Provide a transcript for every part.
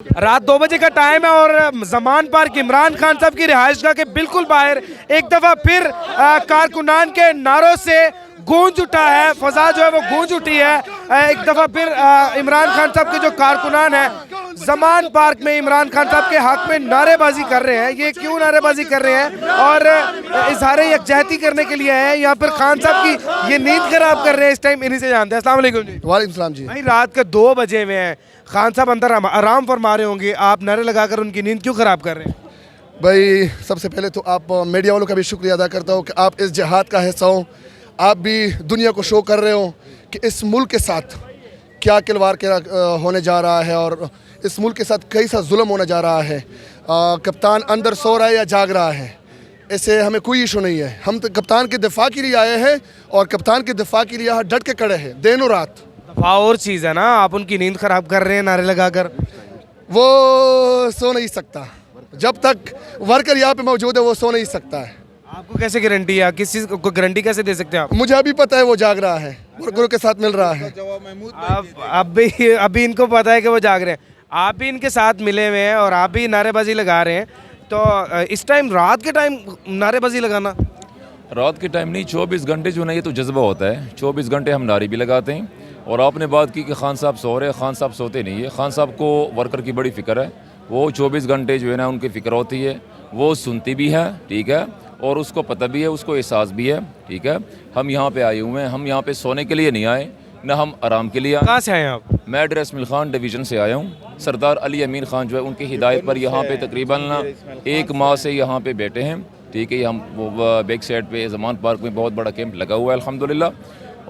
रात 2 बजे का टाइम है और जमान पार्क इमरान खान साहब की रिहाइशगाह के बिल्कुल बाहर एक दफा फिर कारकुनान के नारों से गूंज उठा है, फजा जो है वो गूंज उठी है। एक दफा फिर इमरान खान साहब के जो कारकुनान है जमान पार्क में इमरान खान साहब के हक में नारेबाजी कर रहे हैं। ये क्यों नारेबाजी कर रहे हैं और इजहार यकजहती करने के लिए है। यहाँ पर खान साहब की ये नींद खराब कर रहे हैं इस टाइम, इन्हीं से जानते हैं। अस्सलाम वालेकुम जी। वालेकुम सलाम जी। भाई रात के 2 बजे में है, खान साहब अंदर आराम फरमा रहे होंगे, आप नारे लगाकर उनकी नींद क्यों खराब कर रहे हैं? भाई सबसे पहले तो आप मीडिया वालों का भी शुक्रिया अदा करता हूँ कि आप इस जिहाद का हिस्सा हो। आप भी दुनिया को शो कर रहे हो कि इस मुल्क के साथ क्या किलवार के होने जा रहा है और इस मुल्क के साथ कैसा जुल्म होने जा रहा है। कप्तान अंदर सो रहा है या जाग रहा है, इससे हमें कोई इशू नहीं है। हम तो कप्तान के दिफा के लिए आए हैं और कप्तान के दिफा के लिए यहाँ डट के खड़े हैं दिन और रात। दफा और चीज़ है ना, आप उनकी नींद खराब कर रहे हैं नारे लगाकर। वो सो नहीं सकता जब तक वर्कर यहाँ पे मौजूद है, वो सो नहीं सकता है। आपको कैसे गारंटी है, किस चीज़ को गारंटी कैसे दे सकते हैं आप? मुझे अभी पता है वो जाग रहा है, वर्करों के साथ मिल रहा है। अभी इनको पता है कि वो जाग रहे हैं, आप भी इनके साथ मिले हुए हैं और आप भी नारेबाजी लगा रहे हैं। तो इस टाइम रात के टाइम नारेबाजी लगाना? रात के टाइम नहीं, 24 घंटे जो ना ये तो जज्बा होता है। 24 घंटे हम नारे भी लगाते हैं। और आपने बात की कि खान साहब सो रहे हैं, खान साहब सोते नहीं है। खान साहब को वर्कर की बड़ी फ़िक्र है, वो 24 घंटे जो है ना उनकी फ़िक्र होती है। वो सुनती भी है, ठीक है, और उसको पता भी है, उसको एहसास भी है, ठीक है। हम यहाँ पे आए हुए हैं, हम यहाँ पे सोने के लिए नहीं आए, ना हम आराम के लिए आए। कहाँ से आए आप? मैं मैं ड्रेसमिल खान डिवीज़न से आया हूँ। सरदार अली अमीन खान जो है उनकी हिदायत पर यहाँ पे तकरीबन 1 माह से यहाँ पे बैठे हैं, ठीक है। हम वो बैक साइड पे जमान पार्क में बहुत बड़ा कैंप लगा हुआ है अल्हम्दुलिल्लाह,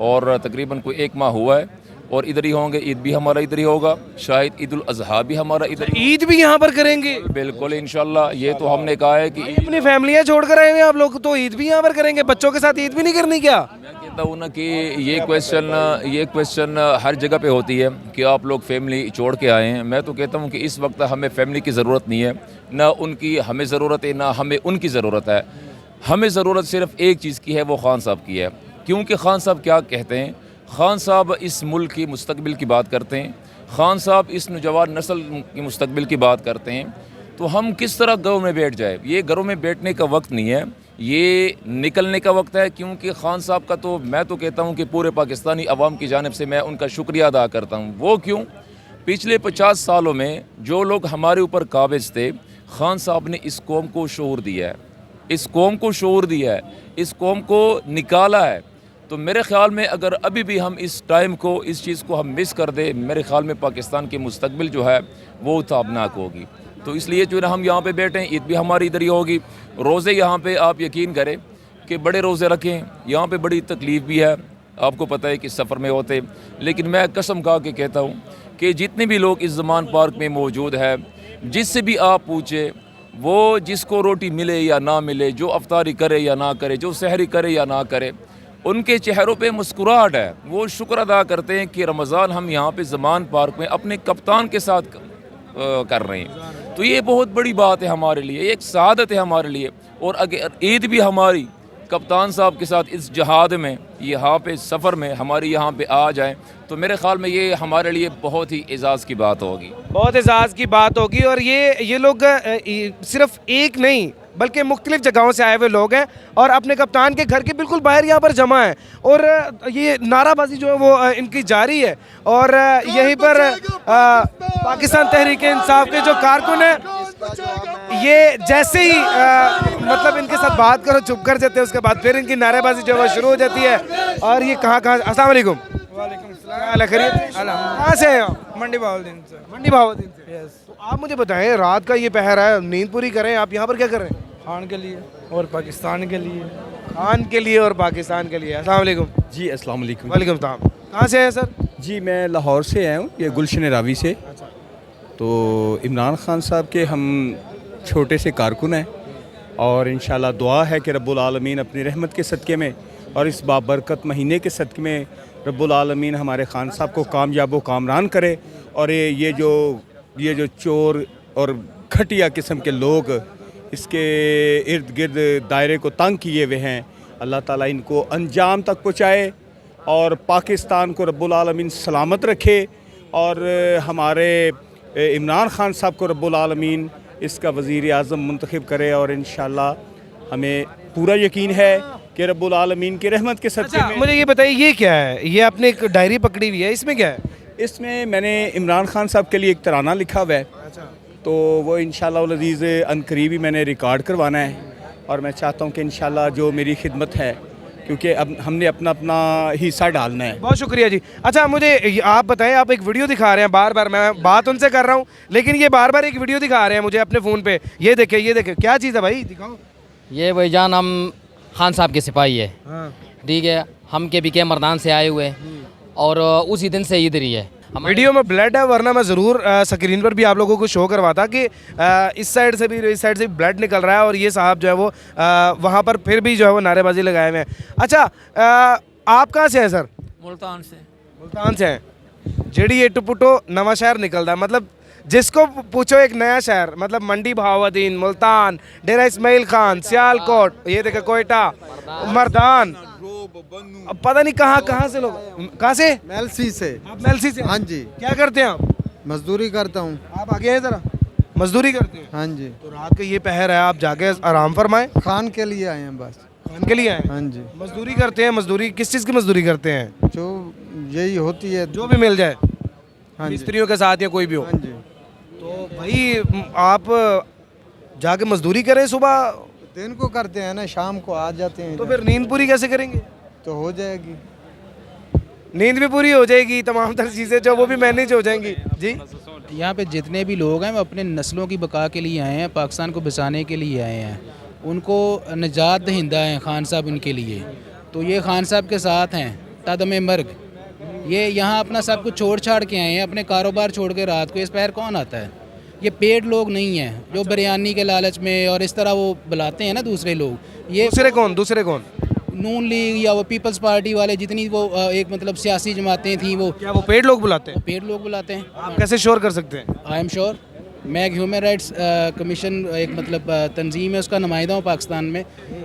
और तकरीबन कोई 1 माह हुआ है। और इधर ही होंगे, ईद भी हमारा इधर ही होगा, शायद ईद उल अज़हा भी हमारा इधर ही। ईद भी यहाँ पर करेंगे? बिल्कुल इंशाल्लाह, ये तो हमने कहा है कि अपनी फैमिलियाँ छोड़कर आए हुए आप लोग, तो ईद भी यहाँ पर करेंगे? बच्चों के साथ ईद भी नहीं करनी क्या? मैं कहता हूँ ना कि ये क्वेश्चन हर जगह पे होती है कि आप लोग फैमिली छोड़ के आए हैं। मैं तो कहता हूँ कि इस वक्त हमें फैमिली की ज़रूरत नहीं है, ना उनकी हमें ज़रूरत है, ना हमें उनकी ज़रूरत है। हमें ज़रूरत सिर्फ एक चीज़ की है, वो खान साहब की है। क्योंकि खान साहब क्या कहते हैं, खान साहब इस मुल्क की मुस्तकबिल की बात करते हैं, खान साहब इस नौजवान नस्ल की मुस्तकबिल की बात करते हैं। तो हम किस तरह घरों में बैठ जाए? ये घरों में बैठने का वक्त नहीं है, ये निकलने का वक्त है। क्योंकि खान साहब का तो मैं तो कहता हूँ कि पूरे पाकिस्तानी अवाम की जानिब से मैं उनका शुक्रिया अदा करता हूँ। वो क्यों? पिछले 50 सालों में जो लोग हमारे ऊपर काबिज थे, खान साहब ने इस कौम को शऊर दिया है, इस कौम को शऊर दिया है, इस कौम को निकाला है। तो मेरे ख़्याल में अगर अभी भी हम इस टाइम को, इस चीज़ को हम मिस कर दे, मेरे ख़्याल में पाकिस्तान की मुस्तकबिल जो है वो ताबनाक होगी। तो इसलिए जो है ना हम यहाँ पे बैठे हैं, ईद भी हमारी इधर ही होगी। रोज़े यहाँ पे आप यकीन करें कि बड़े रोज़े रखें, यहाँ पे बड़ी तकलीफ़ भी है, आपको पता है कि सफ़र में होते। लेकिन मैं कसम खा के कहता हूँ कि जितने भी लोग इस ज़मान पार्क में मौजूद है, जिससे भी आप पूछे, वो जिसको रोटी मिले या ना मिले, जो अफ्तारी करे या ना करे, जो सहरी करे या ना करे, उनके चेहरों पे मुस्कुराहट है। वो शुक्र अदा करते हैं कि रमज़ान हम यहाँ पे ज़मान पार्क में अपने कप्तान के साथ कर रहे हैं। तो ये बहुत बड़ी बात है हमारे लिए, एक सआदत है हमारे लिए। और अगर ईद भी हमारी कप्तान साहब के साथ इस जहाद में, यहाँ पे सफ़र में हमारी यहाँ पे आ जाए, तो मेरे ख़्याल में ये हमारे लिए बहुत ही एजाज़ की बात होगी, बहुत एजाज़ की बात होगी। और ये लोग सिर्फ एक नहीं बल्कि मुख्तलिफ जगहों से आए हुए लोग हैं और अपने कप्तान के घर के बिल्कुल बाहर यहाँ पर जमा है। और ये नाराबाजी जो है वो इनकी जारी है। और यहीं पर पाकिस्तान तहरीक इंसाफ के जो कारकुन हैं, ये जैसे ही मतलब इनके साथ बात करो चुप कर जाते हैं, उसके बाद फिर इनकी नारेबाजी जो है वो शुरू हो जाती है। और ये कहाँ अस्सलाम वालेकुम। कहाँ से हैं आप? मंडी बाउद्दीन से। मंडी बाउद्दीन से। तो आप मुझे बताएं, रात का ये पहर है, नींद पूरी करें, आप यहाँ पर क्या कर रहे हैं? खान के लिए और पाकिस्तान के लिए। खान के लिए और पाकिस्तान के लिए। अस्सलाम वालेकुम। जी अस्सलाम वालेकुम। वालेकुम सलाम। कहाँ से हैं सर? जी मैं लाहौर से आया हूँ, ये गुलशन रावी से। तो इमरान खान साहब के हम छोटे से कारकुन हैं और इंशाल्लाह दुआ है कि रब्बुल आलमीन अपनी रहमत के सदक़े में और इस बाबरकत महीने के सदक़े में रब्बुल आलमीन हमारे खान साहब को कामयाब व कामरान करे। और ये जो चोर और घटिया किस्म के लोग इसके इर्द गिर्द दायरे को तंग किए हुए हैं, अल्लाह ताला इनको अंजाम तक पहुँचाए और पाकिस्तान को रब्बुल आलमीन सलामत रखे। और हमारे इमरान खान साहब को रब्बुल आलमीन इसका वज़ीर आज़म मुंतखब करे और इंशाल्लाह हमें पूरा यकीन है कि रब्बुल आलमीन की रहमत के सदक़े अच्छा में। मुझे ये बताइए ये क्या है, ये आपने एक डायरी पकड़ी हुई है, इसमें क्या है? इसमें मैंने इमरान खान साहब के लिए एक तराना लिखा हुआ है, तो वो इंशाल्लाह अज़ीज़ अनकरीब ही मैंने रिकॉर्ड करवाना है और मैं चाहता हूँ कि इंशाल्लाह जो मेरी खिदमत है, क्योंकि अब हमने अपना अपना हिस्सा डालना है। बहुत शुक्रिया जी। अच्छा मुझे आप बताएं, आप एक वीडियो दिखा रहे हैं बार बार, मैं बात उनसे कर रहा हूँ लेकिन ये बार बार एक वीडियो दिखा रहे हैं मुझे अपने फ़ोन पे। ये देखे क्या चीज़ है भाई, दिखाओ। ये भाईजान हम खान साहब के सिपाही है, हाँ। ठीक है। हम के मर्दान से आए हुए हैं और उसी दिन से इधर ही है। वीडियो में ब्लड है, वरना मैं ज़रूर स्क्रीन पर भी आप लोगों को शो करवाता कि इस साइड से भी इस साइड से भी ब्लड निकल रहा है और ये साहब जो है वो वहाँ पर फिर भी जो है वो नारेबाजी लगाए हुए हैं। अच्छा आप कहाँ से हैं सर? मुल्तान से। मुल्तान से हैं। जेडी एटू पुटो नवा शहर निकलता है, मतलब जिसको पूछो एक नया शहर, मतलब मंडी बहाउद्दीन, मुल्तान, डेरा इस्माइल खान, सियालकोट, ये देखो कोयटा, मर्दान, अब पता नहीं कहाँ से लोग, कहाँ से? मेलसी से। आप मेलसी से? हाँ जी। क्या करते हैं आप? मजदूरी करता हूँ। आप आगे हैं ज़रा, मजदूरी करते हैं? हाँ जी। तो रात का ये पहर है, आप जाके आराम फरमाएं। खान के लिए आए हैं बस। खान के लिए आए हैं? हाँ जी। मजदूरी करते हैं। मजदूरी किस चीज़ की मजदूरी करते हैं? जो यही होती है। जो भी मिल जाए, हाँ जी। मिस्त्रियों के साथ या कोई भी हो। हाँ जी। तो भाई आप जाके मजदूरी करें, सुबह दिन को करते हैं ना, शाम को आ जाते हैं। तो फिर नींद पूरी कैसे करेंगे? तो हो जाएगी। नींद भी पूरी हो जाएगी, तमाम तरह चीज़ें जो वो भी मैनेज हो जाएंगी। जी यहाँ पे जितने भी लोग हैं वो अपने नस्लों की बका के लिए आए हैं, पाकिस्तान को बचाने के लिए आए हैं, उनको निजात दहिंदा हैं खान साहब उनके लिए। तो ये खान साहब के साथ हैं तदमे मर्ग। ये यहाँ अपना सब कुछ छोड़ छाड़ के आए हैं, अपने कारोबार छोड़ के। रात को इस पैर कौन आता है? ये पेड लोग नहीं हैं जो बिरयानी के लालच में और इस तरह वो बुलाते हैं ना दूसरे लोग। ये दूसरे कौन? नून लीग या वो पीपल्स पार्टी वाले, जितनी वो एक मतलब सियासी जमातें थी, वो क्या वो पेड लोग बुलाते हैं? पेड लोग बुलाते हैं। आप कैसे श्योर कर सकते हैं? I am sure. मैं एक ह्यूमन राइट्स कमीशन, एक मतलब तंजीम है, उसका नुमाइंदा हूँ पाकिस्तान में,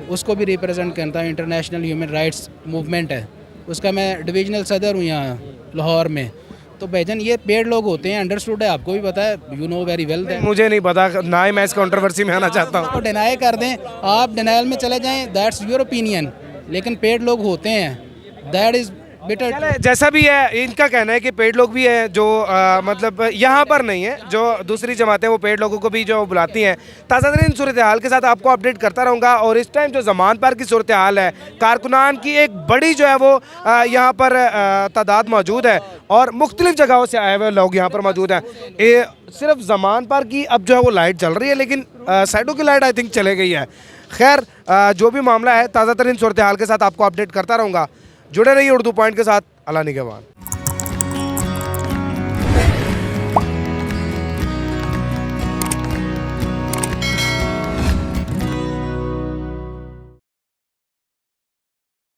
उसको भी रिप्रेजेंट करता हूँ। इंटरनेशनल ह्यूमन राइट्स मूवमेंट है उसका, मैं डिविजनल सदर हूँ यहाँ लाहौर में। तो भाईजान ये पेड लोग होते हैं, अंडरस्टूड है, आपको भी पता है, you know very well that. मुझे नहीं पता, ना ही मैं इस कंट्रोवर्सी में आना चाहता हूँ। तो डिनाई कर दें, आप डिनाइल में चले जाएं, दैट्स योर ओपिनियन, लेकिन पेड लोग होते हैं, दैट इज़ बेटर। चले, जैसा भी है, इनका कहना है कि पेड लोग भी हैं जो मतलब यहाँ पर नहीं है, जो दूसरी जमातें वो पेड लोगों को भी जो बुलाती हैं। ताज़ा तरीन सूरत हाल के साथ आपको अपडेट करता रहूँगा। और इस टाइम जो ज़मान पार की सूरत हाल है, कारकुनान की एक बड़ी जो है वो यहाँ पर तादाद मौजूद है और मुख्तलिफ़ जगहों से आए हुए लोग यहाँ पर मौजूद हैं। सिर्फ ज़मान पार की अब जो है वो लाइट चल रही है, लेकिन साइडों की लाइट आई थिंक चले गई है। खैर जो भी मामला है, ताज़ा तरीन सूरत हाल के साथ आपको अपडेट करता रहूँगा। जुड़े रहिए उर्दू पॉइंट के साथ। अल्लाह निगहबान।